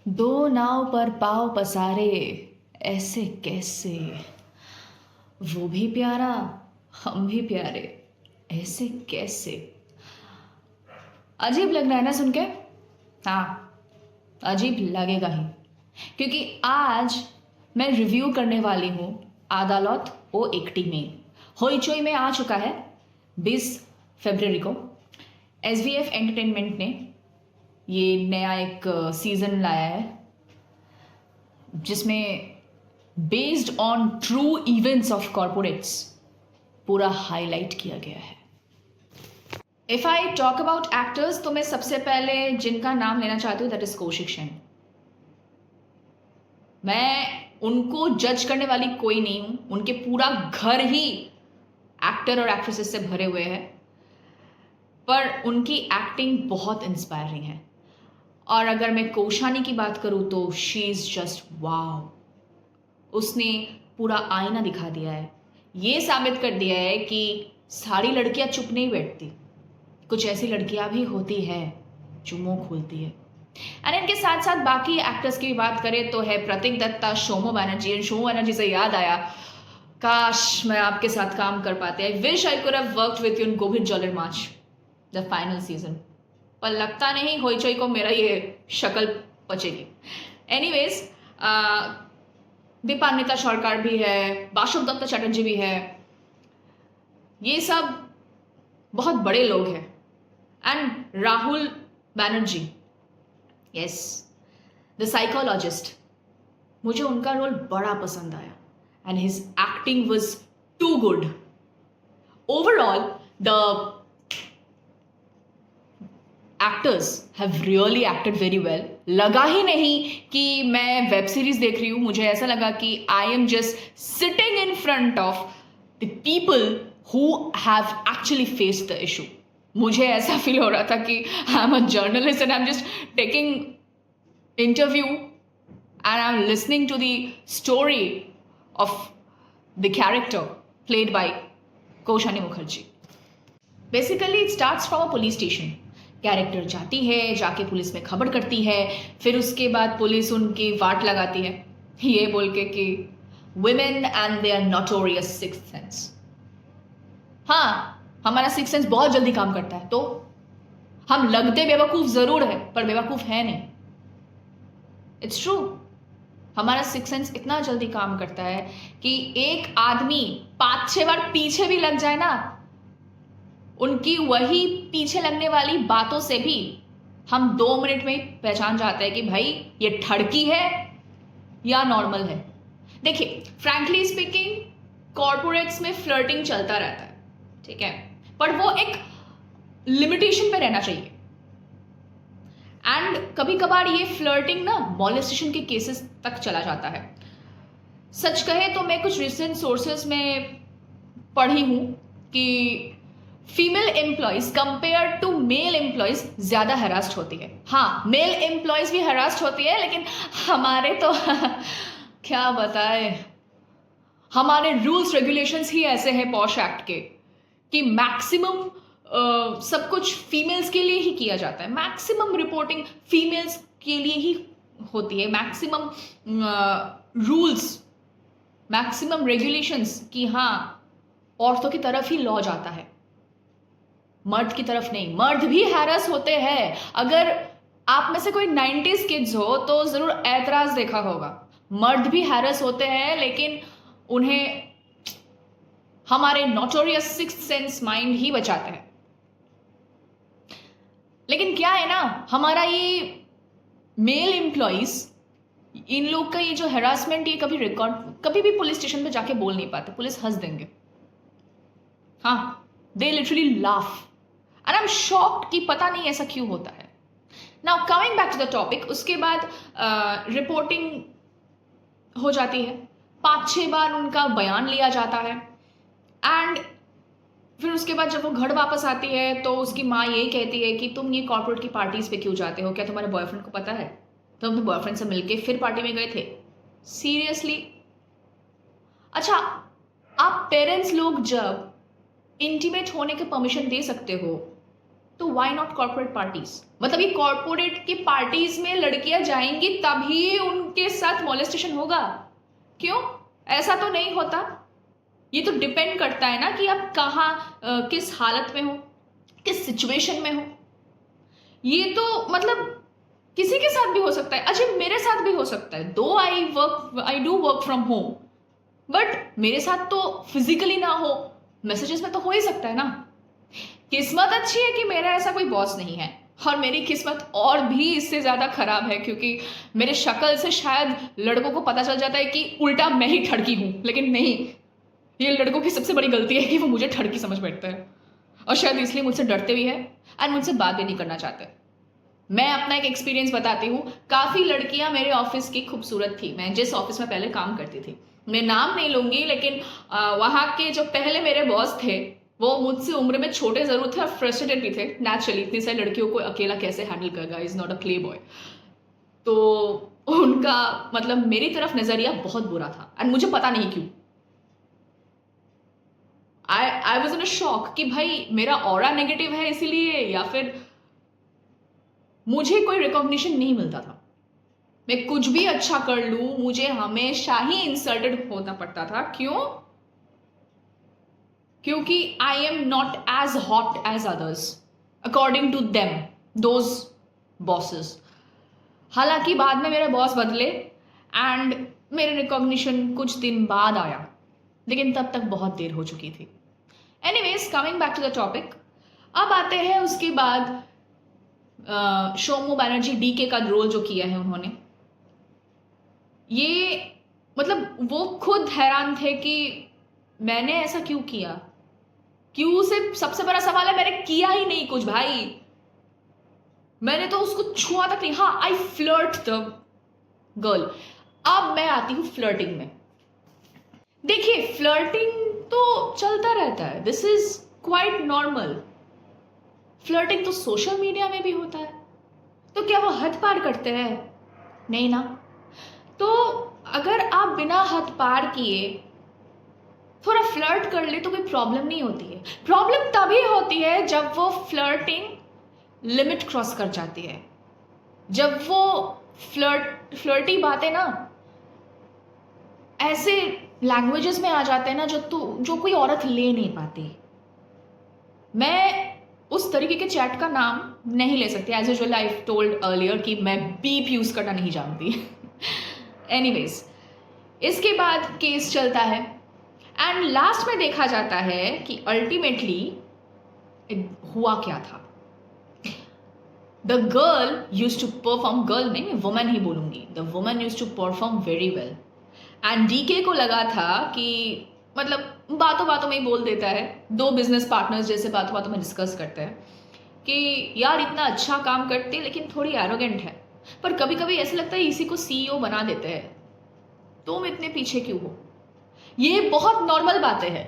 दो नाव पर पाँव पसारे, ऐसे कैसे? वो भी प्यारा, हम भी प्यारे, ऐसे कैसे? अजीब लग रहा है ना सुन के? हाँ, अजीब लगेगा ही, क्योंकि आज मैं रिव्यू करने वाली हूँ अदालत ओ एकटी में। होइचोई में आ चुका है 20 फरवरी को। SVF एंटरटेनमेंट ने ये नया एक सीज़न लाया है जिसमें based on true events of corporates पूरा हाईलाइट किया गया है। If I talk about actors तो मैं सबसे पहले जिनका नाम लेना चाहती हूँ दैट इज कौशिक सेन। मैं उनको जज करने वाली कोई नहीं हूं, उनके पूरा घर ही एक्टर और एक्ट्रेसेस से भरे हुए हैं, पर उनकी एक्टिंग बहुत इंस्पायरिंग है। और अगर मैं कौशानी की बात करूं तो शी इज जस्ट वाव। उसने पूरा आईना दिखा दिया है, ये साबित कर दिया है कि सारी लड़कियां चुप नहीं बैठती, कुछ ऐसी लड़कियां भी होती है जो मुंह खोलती है। एंड इनके साथ साथ बाकी एक्टर्स की भी बात करें तो है प्रतीक दत्ता, शोमो बनर्जी। एंड शोमो बनर्जी से याद आया, काश मैं आपके साथ काम कर पाते। I wish I could have worked with you in गोविंद Joler Maach the final season, पर लगता नहीं होइचोई को मेरा ये शक्ल पचेगी। एनीवेज, दीपान्विता सरकार भी है, बासुव दत्त चटर्जी भी है, ये सब बहुत बड़े लोग हैं। And Rahul Banerjee, yes, the psychologist, मुझे उनका रोल बड़ा पसंद आया and his acting was too good. Overall the actors have really acted very well. लगा ही नहीं कि मैं वेब सीरीज देख रही हूँ, मुझे ऐसा लगा कि I am just sitting in front of the people who have actually faced the issue. मुझे ऐसा फील हो रहा था कि I am a journalist and I am just taking interview and I am listening to the story of the character played by Kaushani Mukherjee. Basically it starts from a police station. Character जाती है, जाके police में खबर करती है, फिर उसके बाद पुलिस उनकी वाट लगाती है ये बोल के कि women and their notorious sixth sense। हाँ, हमारा सिक्स सेंस बहुत जल्दी काम करता है, तो हम लगते बेवकूफ जरूर है पर बेवकूफ है नहीं। इट्स ट्रू, हमारा सिक्स सेंस इतना जल्दी काम करता है कि एक आदमी 5-6 बार पीछे भी लग जाए ना, उनकी वही पीछे लगने वाली बातों से भी हम 2 मिनट में ही पहचान जाते हैं कि भाई ये ठड़की है या नॉर्मल है। देखिए, फ्रैंकली स्पीकिंग, कॉर्पोरेट्स में फ्लर्टिंग चलता रहता है, ठीक है, पर वो एक लिमिटेशन पे रहना चाहिए। एंड कभी कभार ये फ्लर्टिंग ना मॉलेस्टेशन के केसेस तक चला जाता है। सच कहे तो मैं कुछ रिसेंट सोर्सेस में पढ़ी हूं कि female employees compare to male employees ज्यादा हरास्ड होती है। हाँ, मेल एम्प्लॉयज भी हरास्ड होती है, लेकिन हमारे तो क्या बताए, हमारे रूल्स रेगुलेशंस ही ऐसे हैं पॉश एक्ट के कि मैक्सिमम सब कुछ फीमेल्स के लिए ही किया जाता है। मैक्सिमम रिपोर्टिंग फीमेल्स के लिए ही होती है। मैक्सिमम रूल्स, मैक्सिमम रेगुलेशंस कि हाँ, औरतों की तरफ ही लॉ जाता है, मर्द की तरफ नहीं। मर्द भी हैरस होते हैं। अगर आप में से कोई 90s किड्स हो तो जरूर ऐतराज देखा होगा। मर्द भी हैरस होते हैं, लेकिन उन्हें हमारे नोटोरियस सिक्स्थ सेंस माइंड ही बचाते हैं। लेकिन क्या है ना, हमारा ये मेल एम्प्लॉइज, इन लोग का ये जो हैरासमेंट, ये कभी रिकॉर्ड, कभी भी पुलिस स्टेशन पे जाके बोल नहीं पाते, पुलिस हंस देंगे। हाँ, they literally laugh and I am shocked कि पता नहीं ऐसा क्यों होता है। Now coming back to the topic, उसके बाद रिपोर्टिंग हो जाती है, 5-6 बार उनका बयान लिया जाता है एंड फिर उसके बाद जब वो घर वापस आती है तो उसकी माँ ये कहती है कि तुम ये कॉर्पोरेट की पार्टीज पे क्यों जाते हो, क्या तुम्हारे बॉयफ्रेंड को पता है? तुम अपने बॉयफ्रेंड से मिलके फिर पार्टी में गए थे? सीरियसली? अच्छा, आप पेरेंट्स लोग जब इंटीमेट होने के परमिशन दे सकते हो तो व्हाई नॉट कॉर्पोरेट पार्टीज? मतलब ये कॉर्पोरेट की पार्टीज में लड़कियां जाएंगी तभी उनके साथ मॉलेस्टेशन होगा? क्यों? ऐसा तो नहीं होता। ये तो डिपेंड करता है ना कि आप कहाँ किस हालत में हो, किस सिचुएशन में हो। ये तो मतलब किसी के साथ भी हो सकता है। अच्छा, मेरे साथ भी हो सकता है। दो I do work from home, but मेरे साथ तो फिजिकली ना हो, मैसेजेस में तो हो ही सकता है ना। किस्मत अच्छी है कि मेरा ऐसा कोई बॉस नहीं है, और मेरी किस्मत और भी इससे ज्यादा खराब है क्योंकि मेरे शक्ल से शायद लड़कों को पता चल जाता है कि उल्टा मैं ही ठड़की हूं, लेकिन नहीं, ये लड़कों की सबसे बड़ी गलती है कि वो मुझे ठड़की समझ बैठते हैं, और शायद इसलिए मुझसे डरते भी है और मुझसे बात भी नहीं करना चाहते। मैं अपना एक एक्सपीरियंस बताती हूँ। काफ़ी लड़कियां मेरे ऑफिस की खूबसूरत थी। मैं जिस ऑफिस में पहले काम करती थी, मैं नाम नहीं लूंगी, लेकिन वहाँ के जो पहले मेरे बॉस थे वो मुझसे उम्र में छोटे जरूर थे और फ्रस्ट्रेटेड भी थे। नेचुरली इतनी सारी लड़कियों को अकेला कैसे हैंडल करेगा, is not a play boy. तो उनका मतलब मेरी तरफ नजरिया बहुत बुरा था एंड मुझे पता नहीं क्यों। I was in a shock कि भाई मेरा ऑरा नेगेटिव है इसीलिए, या फिर मुझे कोई रिकॉग्निशन नहीं मिलता था। मैं कुछ भी अच्छा कर लूं मुझे हमेशा ही इंसल्टेड होना पड़ता था। क्यों? क्योंकि I am not as hot as others according to them, those bosses. हालांकि बाद में मेरे बॉस बदले एंड मेरे रिकॉग्निशन कुछ दिन बाद आया, लेकिन तब तक बहुत देर हो चुकी थी। Anyways, coming back to the topic, अब आते हैं उसके बाद शोमू बैनर्जी, डीके का रोल जो किया है उन्होंने, ये मतलब वो खुद हैरान थे कि मैंने ऐसा क्यों किया। क्यों से सबसे बड़ा सवाल है, मैंने किया ही नहीं कुछ भाई, मैंने तो उसको छुआ तक नहीं। हाँ, आई फ्लर्ट द गर्ल। अब मैं आती हूं फ्लर्टिंग में। देखिए, फ्लर्टिंग तो चलता रहता है, this is quite normal. Flirting तो सोशल मीडिया में भी होता है, तो क्या वो हद पार करते हैं? नहीं ना। तो अगर आप बिना हद पार किए थोड़ा फ्लर्ट कर ले तो कोई प्रॉब्लम नहीं होती है। प्रॉब्लम तभी होती है जब वो फ्लर्टिंग लिमिट क्रॉस कर जाती है, जब वो फ्लर्टी बातें ना ऐसे लैंग्वेजेस में आ जाते हैं ना जो कोई औरत ले नहीं पाती। मैं उस तरीके के चैट का नाम नहीं ले सकती, as usual I told earlier कि मैं बीप यूज करना नहीं जानती। एनीवेज, इसके बाद केस चलता है एंड लास्ट में देखा जाता है कि अल्टीमेटली हुआ क्या था। The girl use to perform, girl नहीं, मैं वुमन ही बोलूंगी, the woman use to perform very well and DK को लगा था कि मतलब बातों बातों में ही बोल देता है, दो बिजनेस पार्टनर्स जैसे बातों बातों में डिस्कस करते हैं कि यार इतना अच्छा काम करते लेकिन थोड़ी एरोगेंट है, पर कभी कभी ऐसा लगता है इसी को सीईओ बना देते हैं, तुम इतने पीछे क्यों हो। ये बहुत नॉर्मल बातें हैं,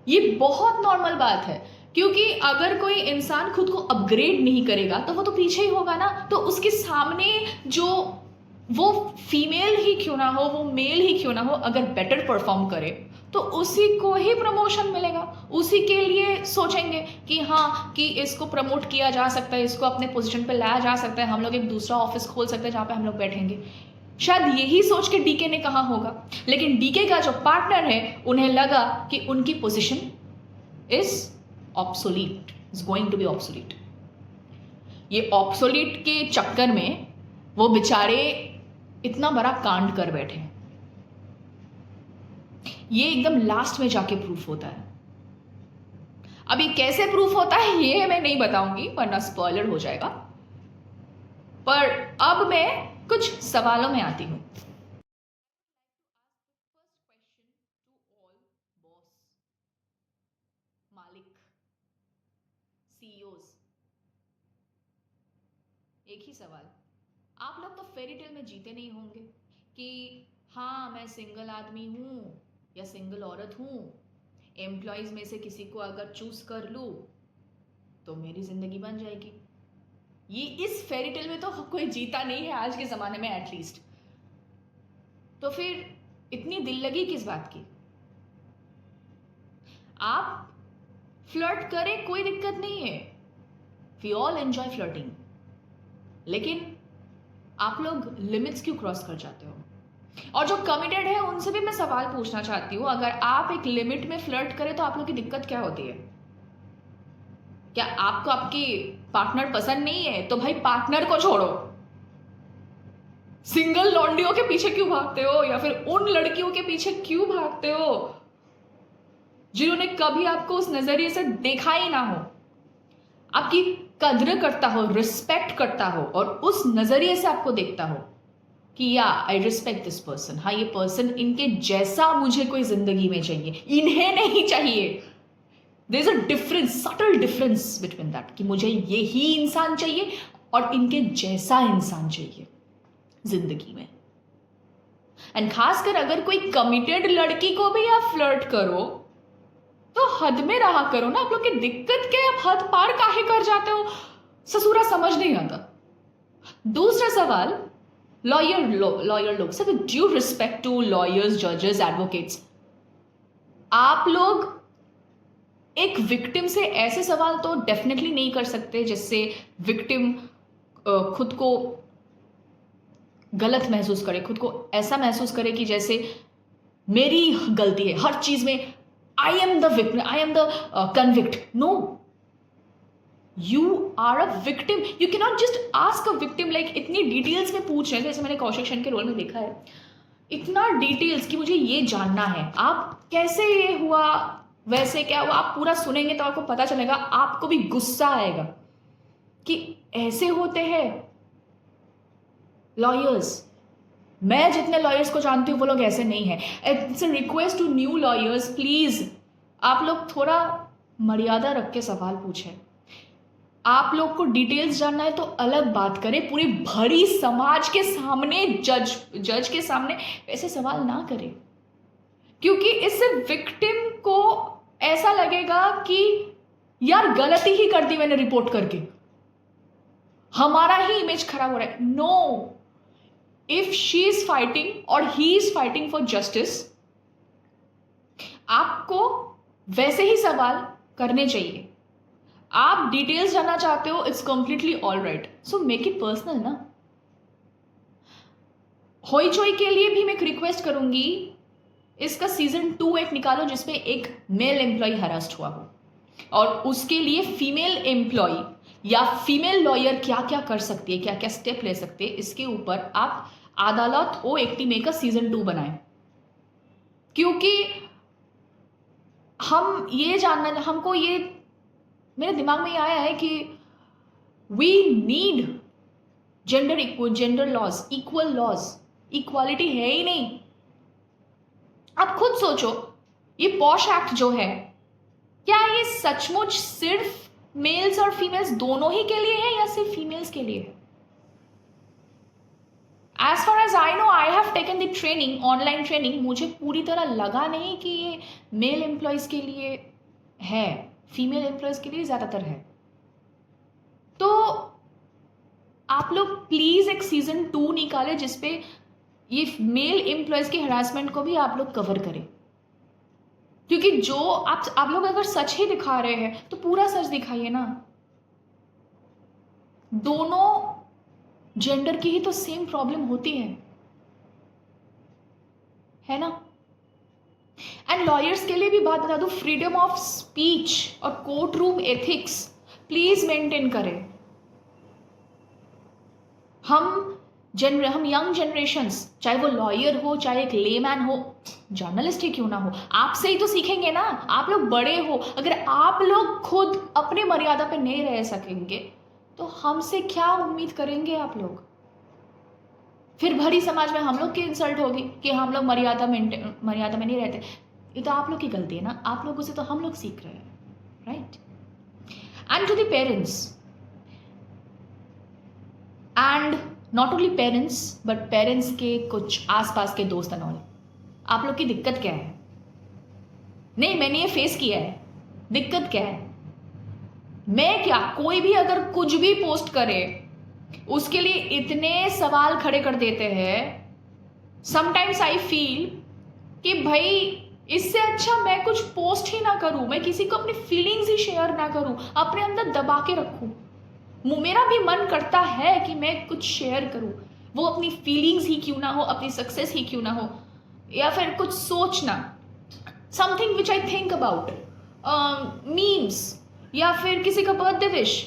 ये बहुत नॉर्मल बात है, क्योंकि अगर कोई इंसान खुद को अपग्रेड नहीं करेगा तो वो तो पीछे ही होगा ना। तो उसके सामने जो वो फीमेल ही क्यों ना हो, वो मेल ही क्यों ना हो, अगर बेटर परफॉर्म करे तो उसी को ही प्रमोशन मिलेगा, उसी के लिए सोचेंगे कि हाँ कि इसको प्रमोट किया जा सकता है, इसको अपने पोजीशन पे लाया जा सकता है, हम लोग एक दूसरा ऑफिस खोल सकते हैं जहाँ पे हम लोग बैठेंगे। शायद यही सोच के डीके ने कहा होगा, लेकिन डीके का जो पार्टनर है उन्हें लगा कि उनकी position is obsolete, is going to be obsolete. ये ऑब्सोलीट के चक्कर में वो बेचारे इतना बड़ा कांड कर बैठे। ये एकदम लास्ट में जाके प्रूफ होता है। अब ये कैसे प्रूफ होता है ये मैं नहीं बताऊंगी वरना स्पॉइलर हो जाएगा, पर अब मैं कुछ सवालों में आती हूं। मालिक, सीईओज, एक ही सवाल, आप लोग तो फेरी टेल में जीते नहीं होंगे कि हाँ मैं सिंगल आदमी हूं या सिंगल औरत हूं, एम्प्लॉयज में से किसी को अगर चूज कर लूं तो मेरी जिंदगी बन जाएगी। ये इस फेरी टेल में तो कोई जीता नहीं है आज के जमाने में एटलीस्ट। तो फिर इतनी दिल लगी किस बात की? आप फ्लर्ट करें, कोई दिक्कत नहीं है, वी ऑल एंजॉय फ्लर्टिंग, लेकिन आप लोग लिमिट्स क्यों क्रॉस कर जाते हो? और जो कमिटेड है उनसे भी मैं सवाल पूछना चाहती हूँ, अगर आप एक लिमिट में फ्लर्ट करें तो आप लोग की दिक्कत क्या होती है? क्या आपको आपकी पार्टनर पसंद नहीं है? तो भाई पार्टनर को छोड़ो, सिंगल लॉन्डियों के पीछे क्यों भागते हो, या फिर उन लड़कियों के पीछे क्यों भागते हो जिन्होंने कभी आपको उस नजरिए से देखा ही ना हो, आपकी कद्र करता हो, रिस्पेक्ट करता हो, और उस नजरिए से आपको देखता हो कि या आई रिस्पेक्ट दिस पर्सन, हाँ ये पर्सन इनके जैसा मुझे कोई जिंदगी में चाहिए, इन्हें नहीं चाहिए। There is a difference, subtle difference between that, कि मुझे यही इंसान चाहिए और इनके जैसा इंसान चाहिए जिंदगी में। एंड खासकर अगर कोई कमिटेड लड़की को भी आप फ्लर्ट करो तो हद में रहा करो ना। आप लोग की दिक्कत क्या है? आप हद पार काहे कर जाते हो? ससुरा समझ नहीं आता। दूसरा सवाल, लॉयर लोग, sir with due respect to lawyers, जजेस, एडवोकेट्स, आप लोग एक विक्टिम से ऐसे सवाल तो डेफिनेटली नहीं कर सकते जिससे विक्टिम खुद को गलत महसूस करे, खुद को ऐसा महसूस करे कि जैसे मेरी गलती है हर चीज में, I am the victim, I am the convict. No, you are a victim. You can not just ask a victim like इतनी डिटेल्स में पूछ रहे हैं, जैसे मैंने कौशिक सेन के रोल में देखा है, इतना डिटेल्स कि मुझे ये जानना है आप कैसे ये हुआ, वैसे क्या हुआ। आप पूरा सुनेंगे तो आपको पता चलेगा, आपको भी गुस्सा आएगा कि ऐसे होते हैं लॉयर्स। मैं जितने लॉयर्स को जानती हूँ वो लोग ऐसे नहीं है। It's a request to new lawyers, please आप लोग थोड़ा मर्यादा रख के सवाल पूछें। आप लोग को डिटेल्स जानना है तो अलग बात करें, पूरी भरी समाज के सामने, जज के सामने ऐसे सवाल ना करें, क्योंकि इससे विक्टिम को ऐसा लगेगा कि यार गलती ही कर दी मैंने रिपोर्ट करके, हमारा ही इमेज खराब हो रहा है। No, if she is fighting और he is fighting for justice, आपको वैसे ही सवाल करने चाहिए। आप डिटेल्स जानना चाहते हो, it's completely all right, so make it personal ना। होई चोई के लिए भी मैं एक रिक्वेस्ट करूंगी, इसका सीजन 2 एक निकालो जिसमें एक मेल एम्प्लॉय हरास्ट हुआ हो, और उसके लिए फीमेल एम्प्लॉय या फीमेल लॉयर क्या क्या कर सकती है, क्या क्या स्टेप ले सकते हैं, इसके ऊपर आप अदालत ओ एक्टी में का सीजन 2 बनाएं। क्योंकि हम ये जानना, हमको ये मेरे दिमाग में ये आया है कि we need gender laws, equal laws. Equality है ही नहीं। आप खुद सोचो, ये पॉश एक्ट जो है, क्या ये सचमुच सिर्फ मेल्स और फीमेल्स दोनों ही के लिए है या सिर्फ फीमेल्स के लिए है? As far as I know, I have taken the training, online training, मुझे पूरी तरह लगा नहीं कि ये मेल एम्प्लॉयज के लिए है, फीमेल एम्प्लॉयज के लिए ज्यादातर है। तो आप लोग प्लीज एक सीजन 2 निकाले जिसपे ये मेल एम्प्लॉयज के हरासमेंट को भी आप लोग कवर करें। क्योंकि जो आप लोग अगर सच ही दिखा रहे हैं तो पूरा सच दिखाइए ना। दोनों जेंडर की ही तो सेम प्रॉब्लम होती है ना। एंड लॉयर्स के लिए भी बात बता दूं, फ्रीडम ऑफ स्पीच और court room ethics please maintain करें। हम यंग जनरेशंस, चाहे वो लॉयर हो, चाहे एक लेमैन हो, जर्नलिस्ट ही क्यों ना हो, आपसे ही तो सीखेंगे ना। आप लोग बड़े हो, अगर आप लोग खुद अपने मर्यादा पे नहीं रह सकेंगे तो हमसे क्या उम्मीद करेंगे आप लोग? फिर भरी समाज में हम लोग की इंसल्ट होगी कि हम लोग मर्यादा में नहीं रहते। ये तो आप लोग की गलती है ना, आप लोगों से तो हम लोग सीख रहे हैं, right? And to the parents, and not only parents but parents के कुछ आसपास के दोस्त एंड ऑल, आप लोग की दिक्कत क्या है? नहीं, मैंने ये फेस किया है। दिक्कत क्या है? मैं क्या, कोई भी अगर कुछ भी पोस्ट करे उसके लिए इतने सवाल खड़े कर देते हैं। समटाइम्स आई फील कि भाई इससे अच्छा मैं कुछ पोस्ट ही ना करूं, मैं किसी को अपनी फीलिंग्स ही शेयर ना करूं, अपने अंदर दबा के रखूं। मेरा भी मन करता है कि मैं कुछ शेयर करूं, वो अपनी फीलिंग्स ही क्यों ना हो, अपनी सक्सेस ही क्यों ना हो, या फिर कुछ सोचना, something which I think about, memes, या फिर किसी का बर्थडे विश।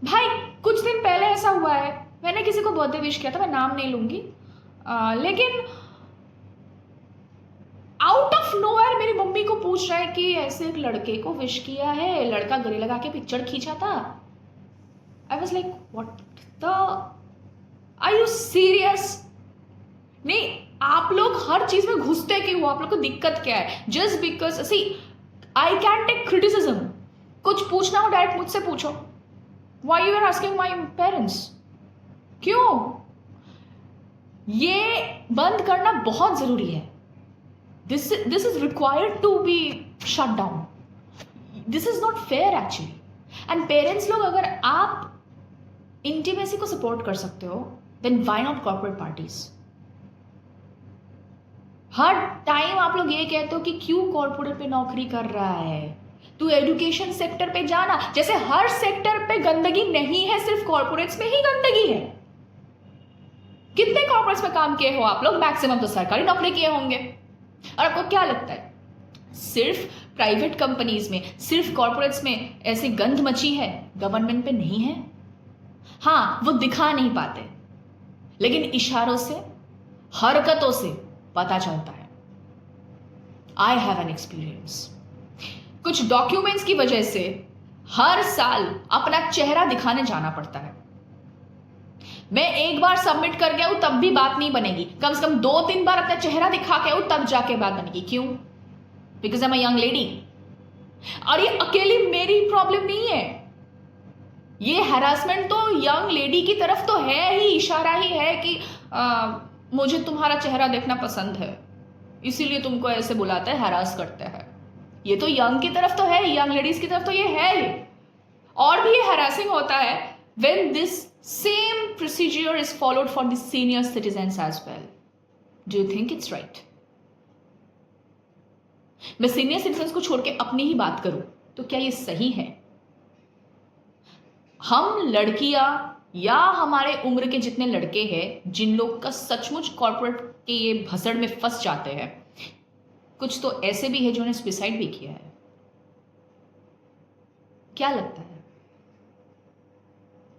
भाई कुछ दिन पहले ऐसा हुआ है, मैंने किसी को बर्थडे विश किया था, मैं नाम नहीं लूंगी, लेकिन आउट ऑफ नोवेयर मेरी मम्मी को पूछ रहा है कि ऐसे एक लड़के को विश किया है, लड़का गले लगा के पिक्चर खींचा था। I was like what the, are you serious? नहीं, आप लोग हर चीज में घुसते क्यों? आप लोग को दिक्कत क्या है? Just because see I can take criticism, कुछ पूछना हो डायरेक्ट मुझसे पूछो। Why you are asking my parents? क्यों? ये बंद करना बहुत जरूरी है। This is required to be shut down. This is not fair actually. And parents लोग, अगर आप इंटीमेसी को सपोर्ट कर सकते हो, then why not corporate parties? Her time आप लोग ये कहते हो कि क्यों कॉर्पोरेट पे नौकरी कर रहा है, तू एजुकेशन सेक्टर पे जाना। जैसे हर सेक्टर पे गंदगी नहीं है, सिर्फ कॉर्पोरेट्स में ही गंदगी है। कितने कॉर्पोरेट्स में काम किए हो आप लोग? मैक्सिमम तो सरकारी नौकरी किए होंगे। और आपको क्या लगता है सिर्फ प्राइवेट कंपनीज में, सिर्फ कॉर्पोरेट्स में ऐसी गंध मची है, गवर्नमेंट पे नहीं है? हाँ, वो दिखा नहीं पाते, लेकिन इशारों से, हरकतों से पता चलता है। I have an experience. कुछ डॉक्यूमेंट्स की वजह से हर साल अपना चेहरा दिखाने जाना पड़ता है। मैं एक बार सबमिट कर गया हूं तब भी बात नहीं बनेगी, कम से कम 2-3 बार अपना चेहरा दिखा के हूं तब जाके बात बनेगी। क्यों? Because I am a young lady. और ये अकेली मेरी प्रॉब्लम नहीं है, ये हैरासमेंट तो यंग लेडी की तरफ तो है ही, इशारा ही है कि मुझे तुम्हारा चेहरा देखना पसंद है, इसीलिए तुमको ऐसे बुलाते हैं, हैरास करते हैं। ये तो यंग की तरफ तो है, यंग लेडीज की तरफ तो ये है ही। और भी ये हैरासिंग होता है when this same procedure is followed for the senior citizens as well. Do you think it's right? मैं सीनियर सिटीजन्स को छोड़ के अपनी ही बात करूं तो क्या ये सही है? हम लड़कियां या हमारे उम्र के जितने लड़के हैं जिन लोग का सचमुच कॉर्पोरेट के ये भसड़ में फंस जाते हैं, कुछ तो ऐसे भी है जिन्होंने सुसाइड भी किया है। क्या लगता है,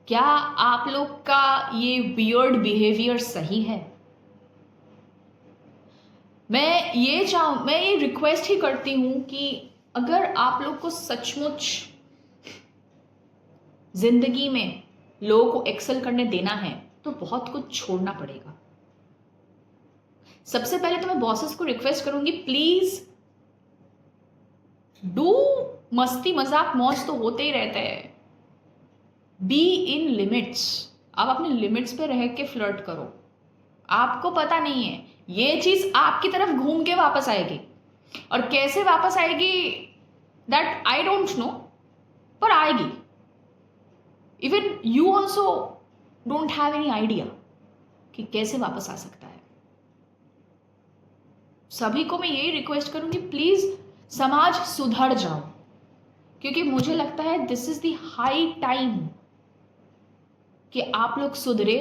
क्या आप लोग का ये वियर्ड बिहेवियर सही है? मैं ये रिक्वेस्ट ही करती हूं कि अगर आप लोग को सचमुच जिंदगी में लोगों को एक्सेल करने देना है तो बहुत कुछ छोड़ना पड़ेगा। सबसे पहले तो मैं बॉसेस को रिक्वेस्ट करूंगी, प्लीज डू, मस्ती मजाक मौज तो होते ही रहते हैं, बी इन लिमिट्स। आप अपने लिमिट्स पे रह के फ्लर्ट करो। आपको पता नहीं है ये चीज आपकी तरफ घूम के वापस आएगी, और कैसे वापस आएगी दैट आई डोंट नो, पर आएगी। Even you also don't have any idea कि कैसे वापस आ सकता है। सभी को मैं यही रिक्वेस्ट करूंगी, प्लीज समाज सुधर जाओ, क्योंकि मुझे लगता है this is the high time कि आप लोग सुधरे,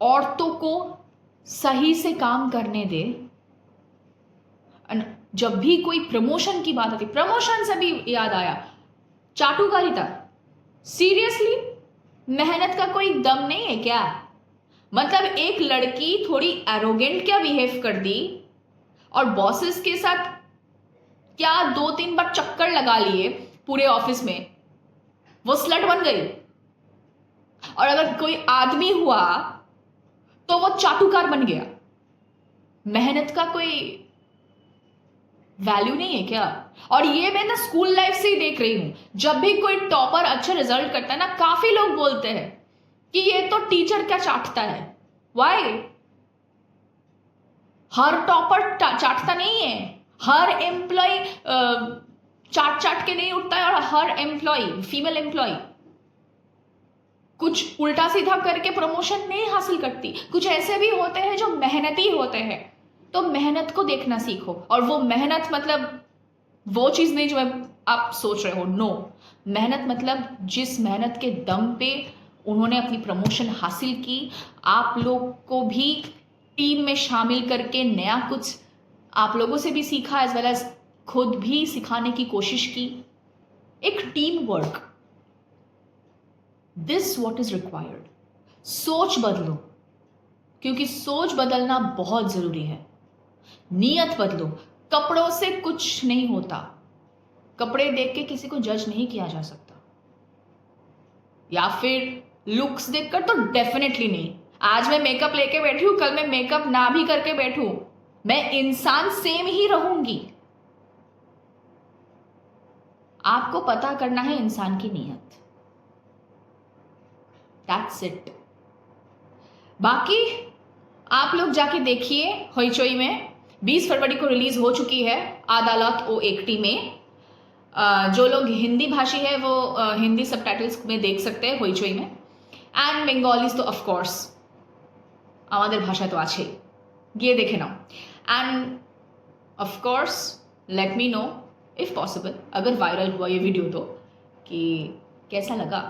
औरतों को सही से काम करने दे। जब भी कोई प्रमोशन की बात आती, प्रमोशन से भी याद आया, चाटुकारिता, सीरियसली मेहनत का कोई दम नहीं है क्या? मतलब एक लड़की थोड़ी एरोगेंट क्या बिहेव कर दी और बॉसेस के साथ क्या 2-3 बार चक्कर लगा लिए पूरे ऑफिस में, वो स्लट बन गई। और अगर कोई आदमी हुआ तो वो चाटुकार बन गया। मेहनत का कोई वैल्यू नहीं है क्या? और ये मैं ना स्कूल लाइफ से ही देख रही हूं, जब भी कोई टॉपर अच्छा रिजल्ट करता है ना, काफी लोग बोलते हैं कि ये तो टीचर क्या चाटता है। वाई? हर टॉपर चाटता नहीं है, हर एम्प्लॉय चाट के नहीं उठता है, और हर एम्प्लॉय, फीमेल एम्प्लॉय कुछ उल्टा सीधा करके प्रमोशन नहीं हासिल करती। कुछ ऐसे भी होते हैं जो मेहनती होते हैं, तो मेहनत को देखना सीखो। और वो मेहनत मतलब वो चीज नहीं जो आप सोच रहे हो, नो। मेहनत मतलब जिस मेहनत के दम पे उन्होंने अपनी प्रमोशन हासिल की, आप लोग को भी टीम में शामिल करके नया कुछ आप लोगों से भी सीखा, एज वेल एज खुद भी सिखाने की कोशिश की। एक team work, this what is required. सोच बदलो, क्योंकि सोच बदलना बहुत जरूरी है। नीयत बदलो। कपड़ों से कुछ नहीं होता, कपड़े देख के किसी को जज नहीं किया जा सकता, या फिर लुक्स देखकर तो डेफिनेटली नहीं। आज मैं मेकअप लेके बैठी हूं, कल मैं मेकअप ना भी करके बैठूं, मैं इंसान सेम ही रहूंगी। आपको पता करना है इंसान की नीयत, दैट्स इट। बाकी आप लोग जाके देखिए, होइचोई में 20 फरवरी को रिलीज हो चुकी है अदालत ओ एकटी में। जो लोग हिंदी भाषी है वो हिंदी सबटाइटल्स में देख सकते हैं होइचोई में। एंड बेंगोलीज तो ऑफकोर्स আমাদের ভাষা তো আছে, গিয়ে দেখে নাও। And of course let me know if possible, अगर वायरल हुआ ये वीडियो तो, कि कैसा लगा।